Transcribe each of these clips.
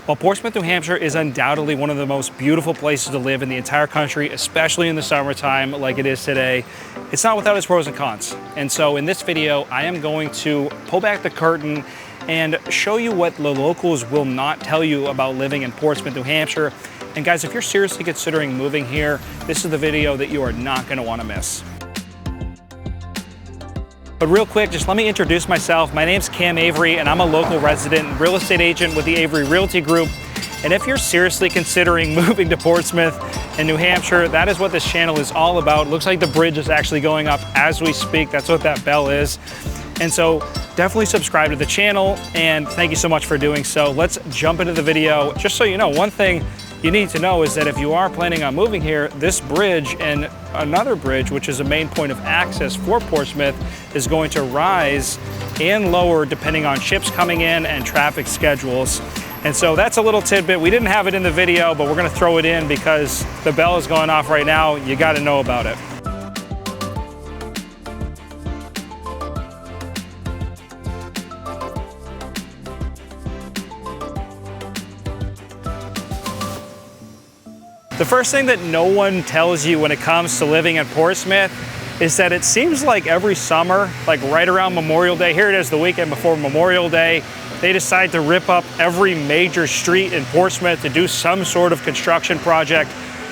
Well, Portsmouth, New Hampshire is undoubtedly one of the most beautiful places to live in the entire country, especially in the summertime like it is today. It's not without its pros and cons. And so in this video, I am going to pull back the curtain and show you what the locals will not tell you about living in Portsmouth, New Hampshire. And guys, if you're seriously considering moving here, this is the video that you are not going to want to miss. But real quick, just let me introduce myself. My name's Cam Avery, and I'm a local resident and real estate agent with the Avery Realty Group. And if you're seriously considering moving to Portsmouth in New Hampshire, that is what this channel is all about. It looks like the bridge is actually going up as we speak. That's what that bell is. And so definitely subscribe to the channel, and thank you so much for doing so. Let's jump into the video. Just so you know, one thing you need to know is that if you are planning on moving here, this bridge and another bridge, which is a main point of access for Portsmouth, is going to rise and lower depending on ships coming in and traffic schedules. And so that's a little tidbit. We didn't have it in the video, but we're going to throw it in because the bell is going off right now. You got to know about it. The first thing that no one tells you when it comes to living in Portsmouth is that it seems like every summer, like right around Memorial Day, here it is the weekend before Memorial Day, they decide to rip up every major street in Portsmouth to do some sort of construction project.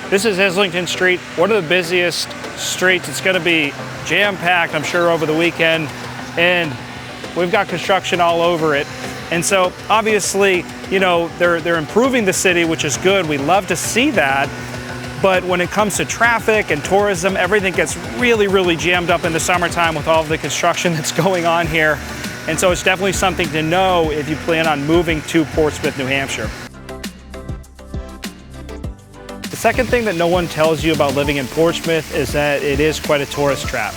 This is Islington Street, one of the busiest streets. It's gonna be jam-packed, I'm sure, over the weekend, and we've got construction all over it. And so obviously, you know, they're improving the city, which is good. We love to see that. But when it comes to traffic and tourism, everything gets really, really jammed up in the summertime with all of the construction that's going on here. And so it's definitely something to know if you plan on moving to Portsmouth, New Hampshire. The second thing that no one tells you about living in Portsmouth is that it is quite a tourist trap.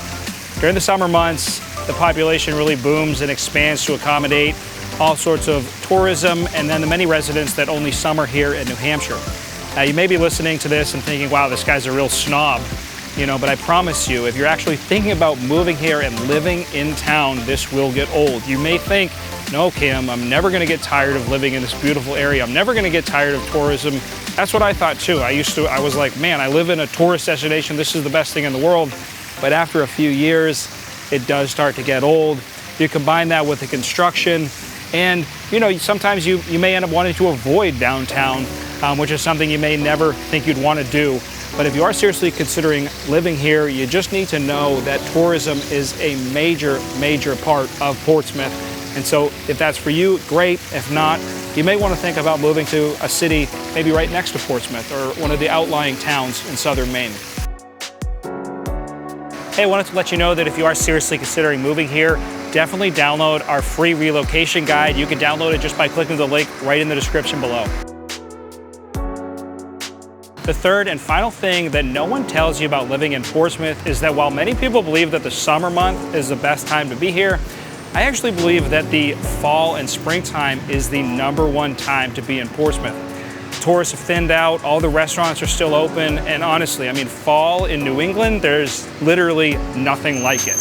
During the summer months, the population really booms and expands to accommodate all sorts of tourism and then the many residents that only summer here in New Hampshire. Now, you may be listening to this and thinking, wow, this guy's a real snob, you know, but I promise you, if you're actually thinking about moving here and living in town, this will get old. You may think, no, Cam, I'm never gonna get tired of living in this beautiful area. I'm never gonna get tired of tourism. That's what I thought too. I was like, man, I live in a tourist destination. This is the best thing in the world. But after a few years, it does start to get old. You combine that with the construction, and you know, sometimes you may end up wanting to avoid downtown, which is something you may never think you'd want to do. But if you are seriously considering living here, you just need to know that tourism is a major, major part of Portsmouth. And so if that's for you, great. If not, you may want to think about moving to a city maybe right next to Portsmouth or one of the outlying towns in southern Maine. Hey, I wanted to let you know that if you are seriously considering moving here, definitely download our free relocation guide. You can download it just by clicking the link right in the description below. The third and final thing that no one tells you about living in Portsmouth is that while many people believe that the summer month is the best time to be here, I actually believe that the fall and springtime is the #1 time to be in Portsmouth. Tourists have thinned out, all the restaurants are still open, and honestly, I mean, fall in New England, there's literally nothing like it.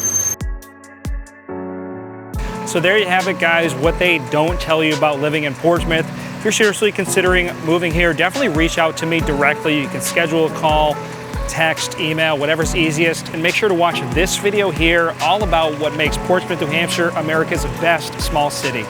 So there you have it, guys, what they don't tell you about living in Portsmouth. If you're seriously considering moving here, definitely reach out to me directly. You can schedule a call, text, email, whatever's easiest, and make sure to watch this video here all about what makes Portsmouth, New Hampshire America's best small city.